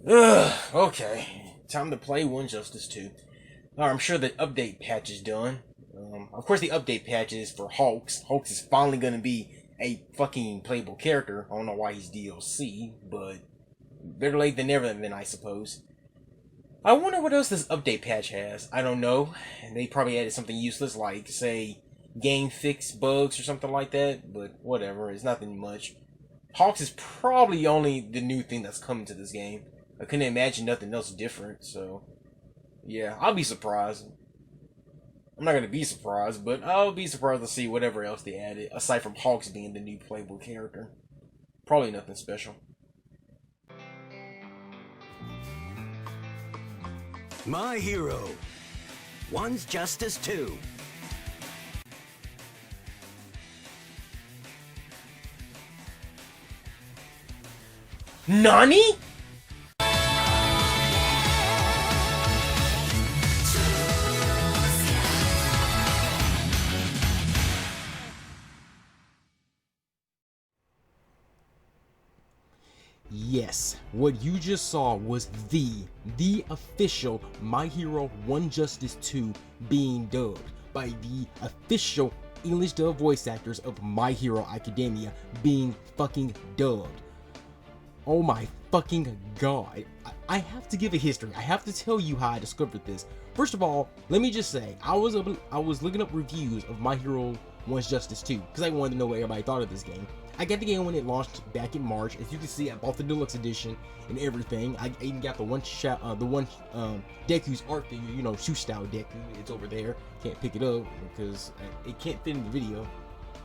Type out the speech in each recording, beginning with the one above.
Ugh, okay. Time to play One Justice 2. I'm sure the update patch is done. Of course, the update patch is for Hulks. Hulks is finally gonna be a fucking playable character. I don't know why he's DLC, but better late than never then, I suppose. I wonder what else this update patch has. I don't know. They probably added something useless like, say, game fix bugs or something like that, but whatever. It's nothing much. Hulks is probably only the new thing that's coming to this game. I couldn't imagine nothing else different, so yeah, I'll be surprised. I'm not gonna be surprised, but I'll be surprised to see whatever else they added, aside from Hulks being the new playable character. Probably nothing special. My hero. One's Justice 2. NANI?! Yes, what you just saw was the official My Hero One Justice 2 being dubbed by the official English dub voice actors of My Hero Academia being fucking dubbed. Oh my fucking god. I have to give a history. I have to tell you how I discovered this. First of all, let me just say, I was looking up reviews of My Hero One's Justice 2 because I wanted to know what everybody thought of this game. I got the game when it launched back in March. As you can see, I bought the deluxe edition and everything. I even got the one Deku's art figure, you know, shoe style Deku. It's over there. Can't pick it up because it can't fit in the video.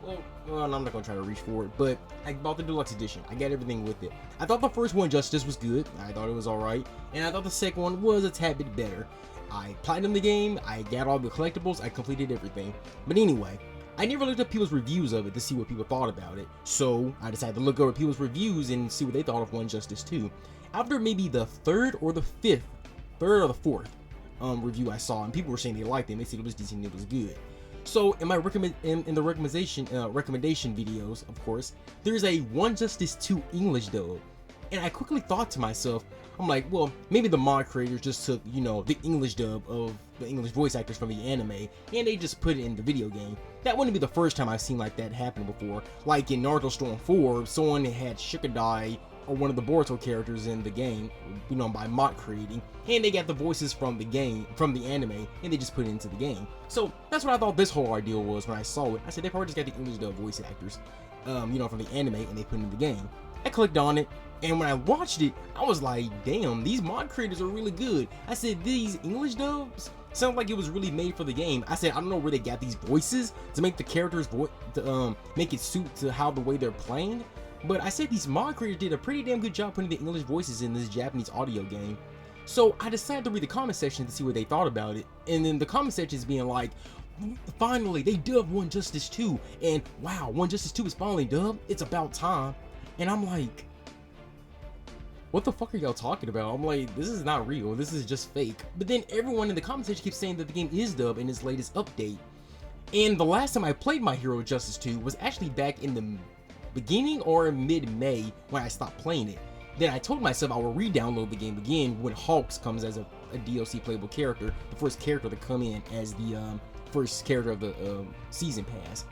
Well, I'm not gonna try to reach for it, but I bought the deluxe edition. I got everything with it. I thought the first one, Justice, was good. I thought it was alright, and I thought the second one was a tad bit better. I platinumed the game, I got all the collectibles, I completed everything. But anyway, I never looked up people's reviews of it to see what people thought about it, so I decided to look over people's reviews and see what they thought of One Justice 2. After maybe the third or the fourth review I saw, and people were saying they liked it, and they said it was decent and it was good. So in my recommendation videos, of course, there's a One Justice 2 English dub, and I quickly thought to myself, I'm like, well, maybe the mod creators just took, you know, the English dub of the English voice actors from the anime, and they just put it in the video game. That wouldn't be the first time I've seen like that happen before. Like in Naruto Storm 4, someone had Shikadai or one of the Boruto characters in the game, you know, by mod creating, and they got the voices from the game, from the anime, and they just put it into the game. So that's what I thought this whole ordeal was when I saw it. I said they probably just got the English dub voice actors, you know, from the anime, and they put it in the game. I clicked on it, and when I watched it, I was like, damn, these mod creators are really good. I said, these English dubs sound like it was really made for the game. I said, I don't know where they got these voices to make the characters make it suit to how the way they're playing. But I said these mod creators did a pretty damn good job putting the English voices in this Japanese audio game. So I decided to read the comment section to see what they thought about it. And then the comment section is being like, finally, they dubbed One Justice 2. And wow, One Justice 2 is finally dubbed. It's about time. And I'm like, what the fuck are y'all talking about? I'm like, this is not real. This is just fake. But then everyone in the comment section keeps saying that the game is dubbed in its latest update. And the last time I played My Hero Justice 2 was actually back in the beginning or mid-May when I stopped playing it. Then I told myself I will re-download the game again when Hulks comes as a DLC playable character, the first character to come in as the first character of the season pass.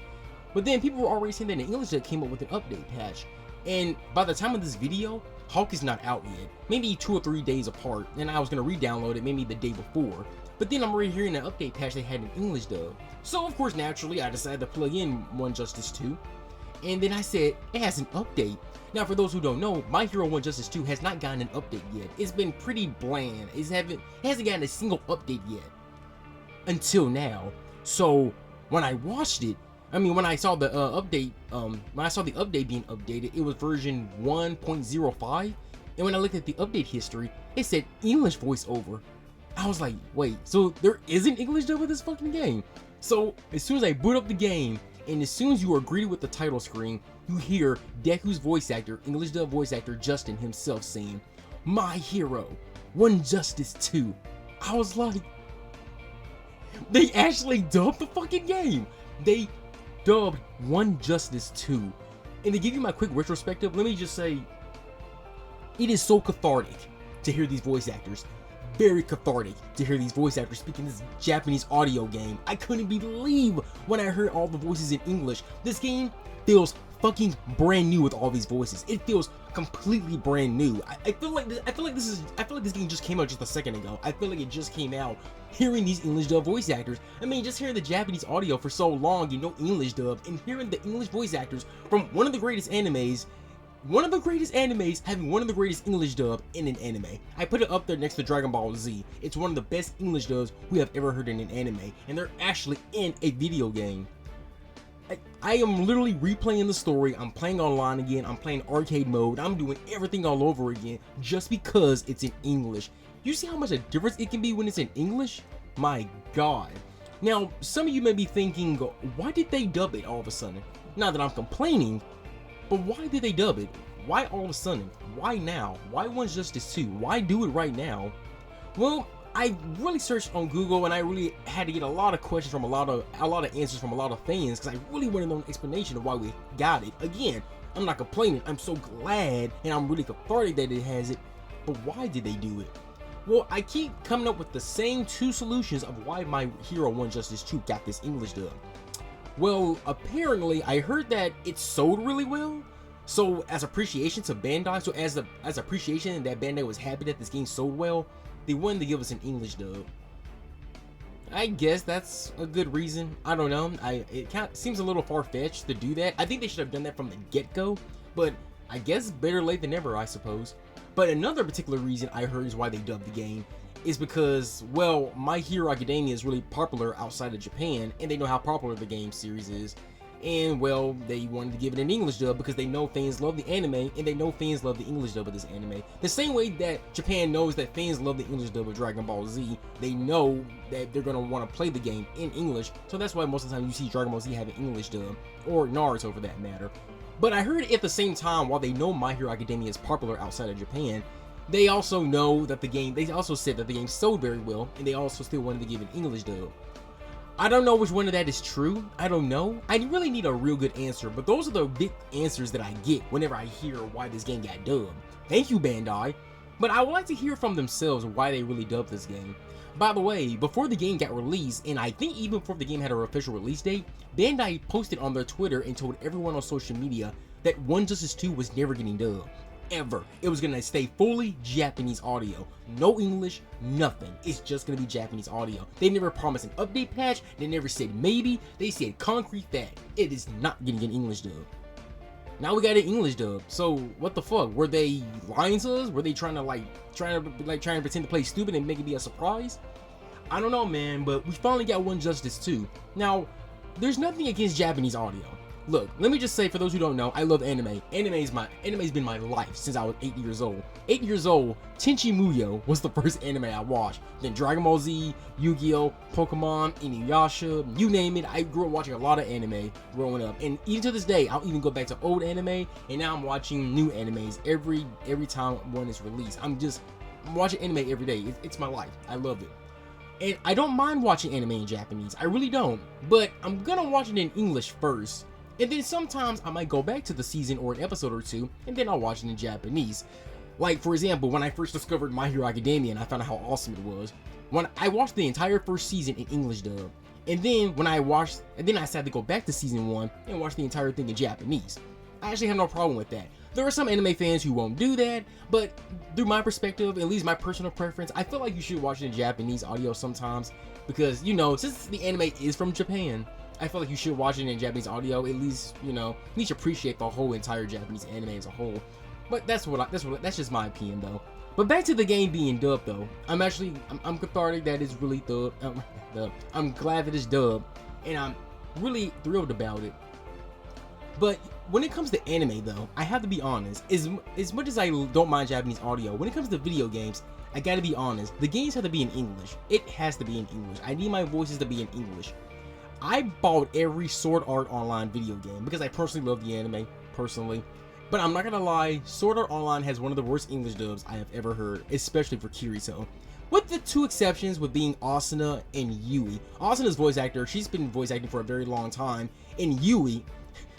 But then people were already saying that the English dub came up with an update patch, and by the time of this video, Hulk is not out yet, maybe 2 or 3 days apart, and I was gonna re-download it maybe the day before. But then I'm already hearing an update patch they had an English dub. So of course, naturally, I decided to plug in One Justice 2. And then I said, it has an update. Now, for those who don't know, My Hero One Justice 2 has not gotten an update yet. It's been pretty bland. It hasn't gotten a single update yet. Until now. So, when I watched it, I mean, when I saw the update, when I saw the update being updated, it was version 1.05. And when I looked at the update history, it said English voiceover. I was like, wait, so there isn't English dub with this fucking game? So, as soon as I boot up the game, and as soon as you are greeted with the title screen, you hear Deku's voice actor, English dub voice actor Justin himself saying, My Hero, One Justice 2. I was like, they actually dubbed the fucking game. They dubbed One Justice 2. And to give you my quick retrospective, let me just say, it is so cathartic to hear these voice actors. Very cathartic to hear these voice actors speaking this Japanese audio game. I couldn't believe when I heard all the voices in English. This game feels fucking brand new with all these voices. It feels completely brand new. I feel like this game just came out just a second ago. I feel like it just came out. Hearing these English dub voice actors, I mean, just hearing the Japanese audio for so long, you know, English dub, and hearing the English voice actors from one of the greatest animes having one of the greatest English dub in an anime. I put it up there next to Dragon Ball Z. It's one of the best English dubs we have ever heard in an anime, and they're actually in a video game. I am literally replaying the story. I'm playing online again. I'm playing arcade mode. I'm doing everything all over again just because it's in English. You see how much a difference it can be when it's in English? My God. Now, some of you may be thinking, why did they dub it all of a sudden? Not that I'm complaining, but why did they dub it? Why all of a sudden? Why now? Why One's Justice 2? Why do it right now? Well, I really searched on Google and I really had to get a lot of questions from a lot of answers from a lot of fans because I really wanted to know an explanation of why we got it. Again, I'm not complaining. I'm so glad and I'm really cathartic that it has it. But why did they do it? Well, I keep coming up with the same two solutions of why My Hero One Justice 2 got this English dub. Well, apparently I heard that it sold really well. So as appreciation to Bandai, so as appreciation that Bandai was happy that this game sold well, they wanted to give us an English dub. I guess that's a good reason. I don't know. It seems a little far-fetched to do that. I think they should have done that from the get-go, but I guess better late than never, I suppose. But another particular reason I heard is why they dubbed the game is because, well, My Hero Academia is really popular outside of Japan, and they know how popular the game series is. And, well, they wanted to give it an English dub because they know fans love the anime, and they know fans love the English dub of this anime. The same way that Japan knows that fans love the English dub of Dragon Ball Z, they know that they're going to want to play the game in English, so that's why most of the time you see Dragon Ball Z have an English dub, or Naruto for that matter. But I heard at the same time, while they know My Hero Academia is popular outside of Japan, they also know that they also said that the game sold very well, and they also still wanted to give an English dub. I don't know which one of that is true. I don't know. I really need a real good answer, but those are the big answers that I get whenever I hear why this game got dubbed. Thank you, Bandai. But I would like to hear from themselves why they really dubbed this game. By the way, before the game got released, and I think even before the game had an official release date, Bandai posted on their Twitter and told everyone on social media that One Justice 2 was never getting dubbed. Ever. It was gonna stay fully Japanese audio. No English, nothing. It's just gonna be Japanese audio. They never promised an update patch. They never said maybe. They said concrete fact. It is not getting an English dub. Now we got an English dub. So what the fuck? Were they lying to us? Were they trying to pretend to play stupid and make it be a surprise? I don't know, man, but we finally got One Justice 2. Now, there's nothing against Japanese audio. Look, let me just say, for those who don't know, I love anime. Anime's been my life since I was 8 years old. 8 years old, Tenchi Muyo was the first anime I watched. Then Dragon Ball Z, Yu-Gi-Oh, Pokemon, Inuyasha, you name it. I grew up watching a lot of anime growing up. And even to this day, I'll even go back to old anime, and now I'm watching new animes every time one is released. I'm watching anime every day. It's my life. I love it. And I don't mind watching anime in Japanese. I really don't. But I'm gonna watch it in English first. And then sometimes I might go back to the season or an episode or two, and then I'll watch it in Japanese. Like, for example, when I first discovered My Hero Academia and I found out how awesome it was, when I watched the entire first season in English dub, and then I decided to go back to season 1 and watch the entire thing in Japanese. I actually have no problem with that. There are some anime fans who won't do that, but through my perspective, at least my personal preference, I feel like you should watch it in Japanese audio sometimes, because, you know, since the anime is from Japan, I feel like you should watch it in Japanese audio, at least, you know, at least appreciate the whole entire Japanese anime as a whole. But that's just my opinion though. But back to the game being dubbed though. I'm cathartic that it's really dubbed. I'm glad that it's dubbed, and I'm really thrilled about it. But when it comes to anime though, I have to be honest, as much as I don't mind Japanese audio, when it comes to video games, I gotta be honest, the games have to be in English. It has to be in English. I need my voices to be in English. I bought every Sword Art Online video game because I personally love the anime, personally. But I'm not gonna lie, Sword Art Online has one of the worst English dubs I have ever heard, especially for Kirito. With the two exceptions with being Asuna and Yui. Asuna's voice actor, she's been voice acting for a very long time. And Yui,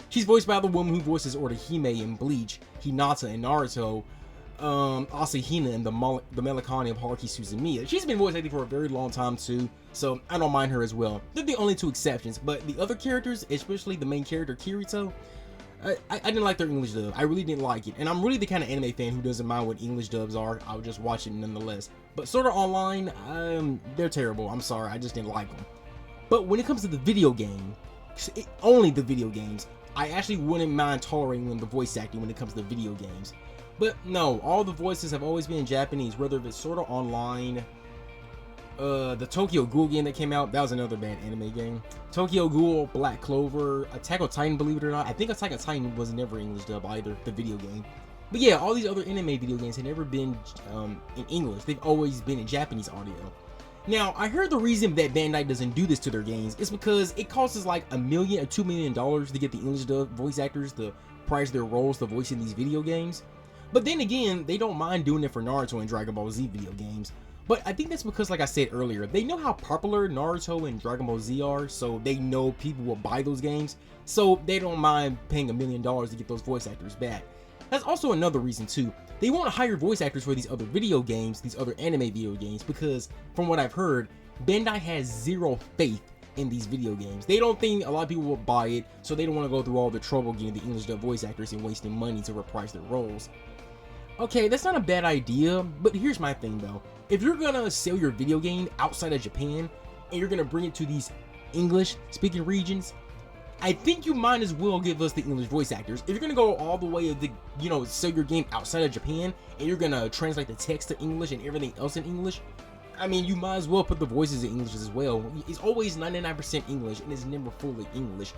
she's voiced by the woman who voices Orihime in Bleach, Hinata in Naruto. Asahina and the Melancholy of Haruki Suzumiya. She's been voice acting for a very long time too, so I don't mind her as well. They're the only two exceptions, but the other characters, especially the main character Kirito, I didn't like their English dub. I really didn't like it, and I'm really the kind of anime fan who doesn't mind what English dubs are. I would just watch it nonetheless. But Sword Art Online, they're terrible. I'm sorry, I just didn't like them. But when it comes to the video game, only the video games, I actually wouldn't mind tolerating the voice acting when it comes to video games. But no, all the voices have always been in Japanese, whether it's Sword Art Online, the Tokyo Ghoul game that came out, that was another bad anime game. Tokyo Ghoul, Black Clover, Attack on Titan, believe it or not. I think Attack on Titan was never English dub either, the video game. But yeah, all these other anime video games have never been in English. They've always been in Japanese audio. Now, I heard the reason that Bandai doesn't do this to their games is because it costs like $1 million or $2 million to get the English dub voice actors to price their roles to voice in these video games. But then again, they don't mind doing it for Naruto and Dragon Ball Z video games. But I think that's because, like I said earlier, they know how popular Naruto and Dragon Ball Z are, so they know people will buy those games, so they don't mind paying $1 million to get those voice actors back. That's also another reason too. They won't hire voice actors for these other video games, these other anime video games, because from what I've heard, Bandai has zero faith in these video games. They don't think a lot of people will buy it, so they don't want to go through all the trouble getting the English dub voice actors and wasting money to reprise their roles. Okay, that's not a bad idea, but here's my thing though. If you're gonna sell your video game outside of Japan, and you're gonna bring it to these English-speaking regions, I think you might as well give us the English voice actors. If you're gonna go all the way to, sell your game outside of Japan, and you're gonna translate the text to English and everything else in English, I mean, you might as well put the voices in English as well. It's always 99% English, and it's never fully English.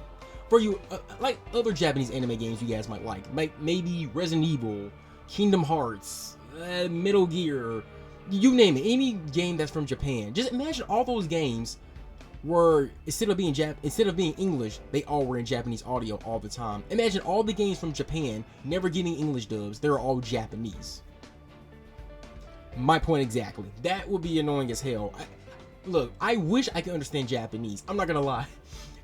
For you, like other Japanese anime games you guys might like maybe Resident Evil, Kingdom Hearts, Metal Gear, you name it, any game that's from Japan. Just imagine all those games were, instead of being English, they all were in Japanese audio all the time. Imagine all the games from Japan never getting English dubs. They're all Japanese. My point exactly. That would be annoying as hell. Look, I wish I could understand Japanese. I'm not gonna lie.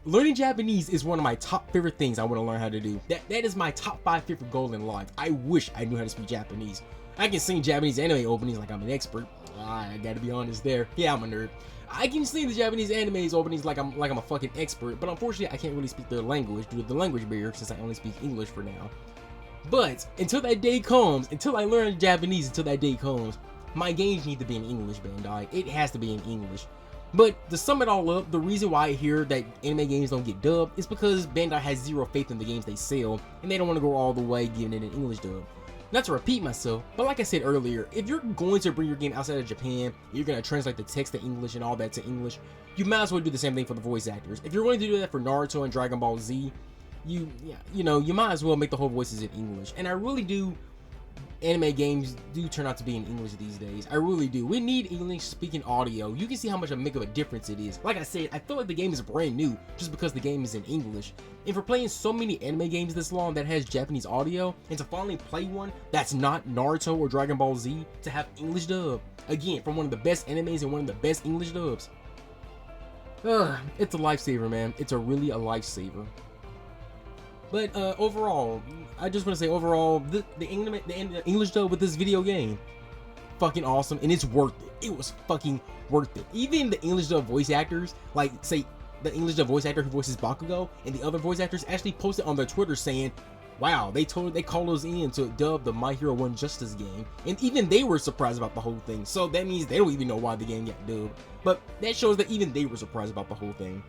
Learning Japanese is one of my top favorite things I want to learn how to do. That is my top 5 favorite goal in life. I wish I knew how to speak Japanese. I can sing Japanese anime openings like I'm an expert. I gotta be honest there. Yeah, I'm a nerd. I can sing the Japanese animes openings like I'm a fucking expert, but unfortunately I can't really speak their language due to the language barrier since I only speak English for now. But until that day comes, until I learn Japanese, until that day comes, my games need to be in English, Bandai. It has to be in English. But to sum it all up, the reason why I hear that anime games don't get dubbed is because Bandai has zero faith in the games they sell, and they don't want to go all the way giving it an English dub. Not to repeat myself, but like I said earlier, if you're going to bring your game outside of Japan, you're going to translate the text to English and all that to English, you might as well do the same thing for the voice actors. If you're going to do that for Naruto and Dragon Ball Z, you might as well make the whole voices in English. And I really do, anime games do turn out to be in English these days. I really do. We need English speaking audio. You can see how much of a difference it is. Like I said, I feel like the game is brand new just because the game is in English. And for playing so many anime games this long that has Japanese audio, and to finally play one that's not Naruto or Dragon Ball Z, to have English dub, again, from one of the best animes and one of the best English dubs. It's a lifesaver, man. It's really a lifesaver. But overall, I just want to say overall, the English dub with this video game, fucking awesome, and it's worth it. It was fucking worth it. Even the English dub voice actors, like say the English dub voice actor who voices Bakugo, and the other voice actors actually posted on their Twitter saying, wow, they called us in to dub the My Hero 1 Justice game, and even they were surprised about the whole thing. So that means they don't even know why the game got dubbed. But that shows that even they were surprised about the whole thing.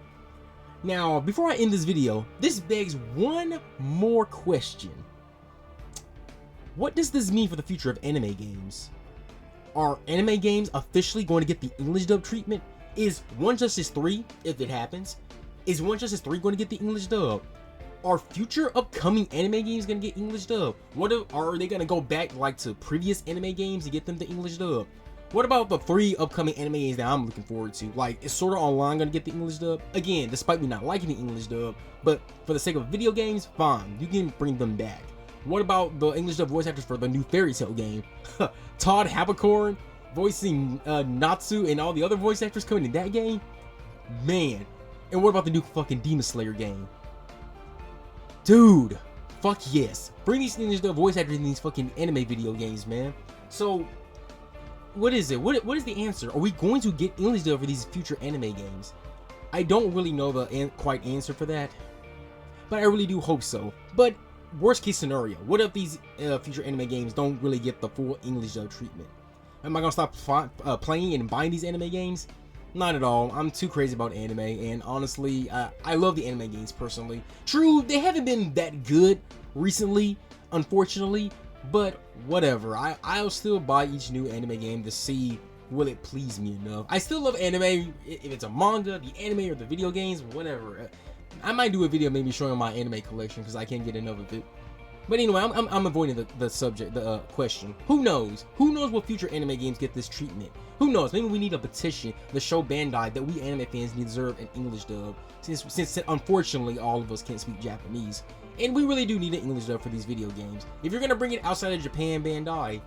Now, before I end this video, this begs one more question. What does this mean for the future of anime games? Are anime games officially going to get the English dub treatment? Is One Justice 3, if it happens, is One Justice 3 going to get the English dub? Are future upcoming anime games going to get English dub? Are they going to go back like to previous anime games to get them the English dub? What about the 3 upcoming anime games that I'm looking forward to? Like, is Sword Art Online gonna get the English dub? Again, despite me not liking the English dub, but for the sake of video games, fine, you can bring them back. What about the English dub voice actors for the new Fairy Tail game? Todd Haberkorn voicing Natsu and all the other voice actors coming in that game? Man. And what about the new fucking Demon Slayer game? Dude, fuck yes. Bring these English dub voice actors in these fucking anime video games, man. So, what is it? What is the answer? Are we going to get English dub for these future anime games? I don't really know the quite answer for that, but I really do hope so. But worst case scenario, what if these future anime games don't really get the full English dub treatment? Am I gonna stop playing and buying these anime games? Not at all. I'm too crazy about anime, and honestly, I love the anime games personally. True, they haven't been that good recently, unfortunately, but whatever. I'll still buy each new anime game to see will it please me enough. I still love anime, if it's a manga, the anime, or the video games, whatever. I might do a video maybe showing my anime collection because I can't get enough of it. But anyway, I'm avoiding the subject, the question. Who knows? Who knows what future anime games get this treatment? Who knows? Maybe we need a petition to show Bandai that we anime fans deserve an English dub, since unfortunately all of us can't speak Japanese. And we really do need an English dub for these video games. If you're gonna bring it outside of Japan, Bandai,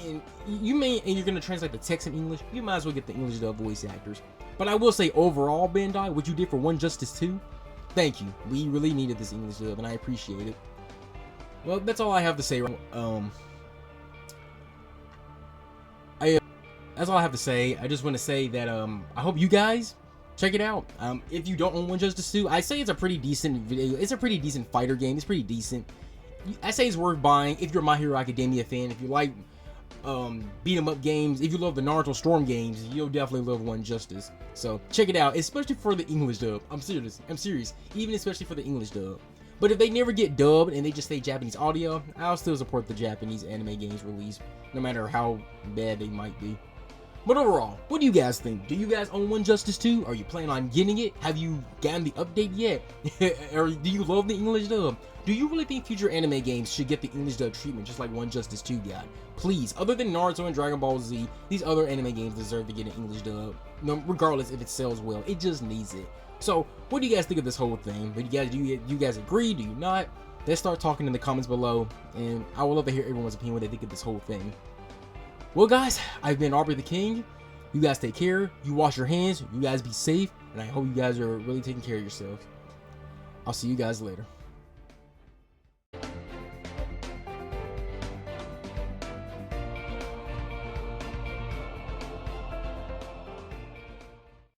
and you're gonna translate the text in English, you might as well get the English dub voice actors. But I will say, overall, Bandai, what you did for One Justice 2, thank you. We really needed this English dub, and I appreciate it. Well, that's all I have to say. That's all I have to say. I just want to say that I hope you guys check it out. If you don't own One Justice 2, I say it's a pretty decent video. It's a pretty decent fighter game. It's pretty decent. I say it's worth buying if you're a My Hero Academia fan. If you like beat 'em up games, if you love the Naruto Storm games, you'll definitely love One Justice. So check it out, especially for the English dub. I'm serious. Even especially for the English dub. But if they never get dubbed and they just stay Japanese audio, I'll still support the Japanese anime games release, no matter how bad they might be. But overall, what do you guys think? Do you guys own One Justice 2? Are you planning on getting it? Have you gotten the update yet? Or do you love the English dub? Do you really think future anime games should get the English dub treatment just like One Justice 2 got? Please, other than Naruto and Dragon Ball Z, these other anime games deserve to get an English dub, regardless if it sells well. It just needs it. So, what do you guys think of this whole thing? Do you guys agree? Do you not? Let's start talking in the comments below, and I would love to hear everyone's opinion what they think of this whole thing. Well, guys, I've been Aubrey the King. You guys take care. You wash your hands. You guys be safe, and I hope you guys are really taking care of yourselves. I'll see you guys later.